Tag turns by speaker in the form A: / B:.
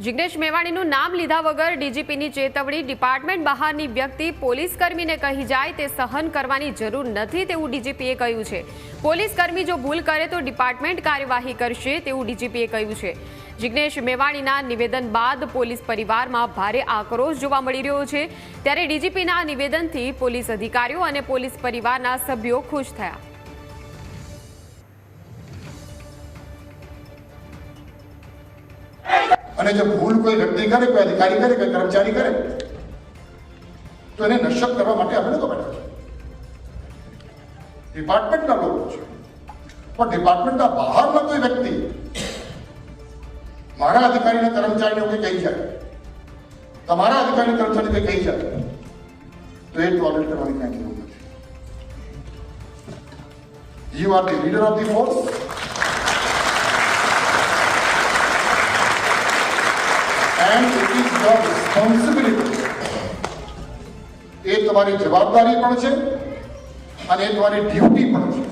A: જિગ્નેશ મેવાણીનું નામ લીધા વગર ડીજીપીની ચેતવણી, ડિપાર્ટમેન્ટ બહારની વ્યક્તિ પોલીસકર્મીને કહી જાય તે સહન કરવાની જરૂર નથી તેવું ડીજીપીએ કહ્યું છે। પોલીસકર્મી જો ભૂલ કરે તો ડિપાર્ટમેન્ટ કાર્યવાહી કરશે તેવું ડીજીપીએ કહ્યું છે। જિગ્નેશ મેવાણીના નિવેદન બાદ પોલીસ પરિવારમાં ભારે આક્રોશ જોવા મળી રહ્યો છે, ત્યારે ડીજીપીના નિવેદનથી પોલીસ અધિકારીઓ અને પોલીસ પરિવારના સભ્યો ખુશ થયા।
B: અને જો ભૂલ કોઈ વ્યક્તિ કરે, કોઈ અધિકારી કરે, કોઈ કર્મચારી કરે તો એને નશ્યત કરવા માટે આપણે તો બેઠા છીએ। ડિપાર્ટમેન્ટના લોકો છે, પણ ડિપાર્ટમેન્ટના બહારના કોઈ વ્યક્તિ મારા અધિકારીને કર્મચારીને કોઈ કહી જાય, તમારા અધિકારી કર્મચારીને કોઈ કહી જાય તો એ ટોલરેટ કરવાની કાંઈ જરૂર નથી। You are the leader of the force, and it is your responsibility. એ તમારી જવાબદારી પણ છે અને એ તમારી ડ્યુટી પણ છે।